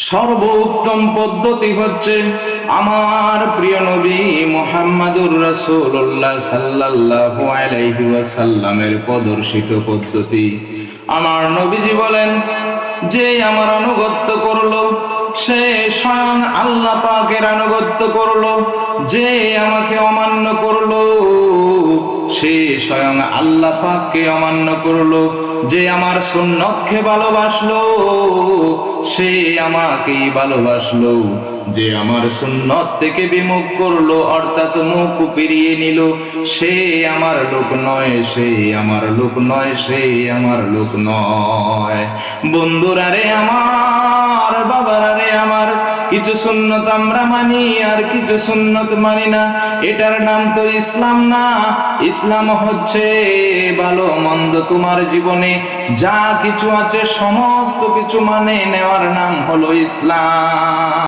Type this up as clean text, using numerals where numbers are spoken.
সর্বোত্তম পদ্ধতি হচ্ছে আমার প্রিয় নবী মুহাম্মাদুর রাসূলুল্লাহ সাল্লাল্লাহু আলাইহি ওয়াসাল্লামের প্রদর্শিত পদ্ধতি। আমার নবীজি বলেন, যে আমার আনুগত্য করলো সে স্বয়ং আল্লাহ পাকের আনুগত্য করলো, যে আমাকে অমান্য করলো সে স্বয়ং আল্লাহ পাককে অমান্য করলো, যে আমার সুন্নতকে ভালোবাসলো সে আমাকেই ভালোবাসলো, যে আমার সুন্নত থেকে বিমুখ করলো অর্থাৎ মুখ ফিরিয়ে নিল সে আমার লোক নয়, সে আমার লোক নয়, সে আমার লোক নয়। বন্ধুরা রে আমার, বাবারা রে আমার, কিছু সুন্নত আমরা মানি আর কিছু সুন্নত মানি না, এটার নাম তো ইসলাম না। ইসলাম হচ্ছে ভালো মন্দ তোমার জীবনে যা কিছু আছে সমস্ত কিছু মানে নেওয়ার নাম হলো ইসলাম।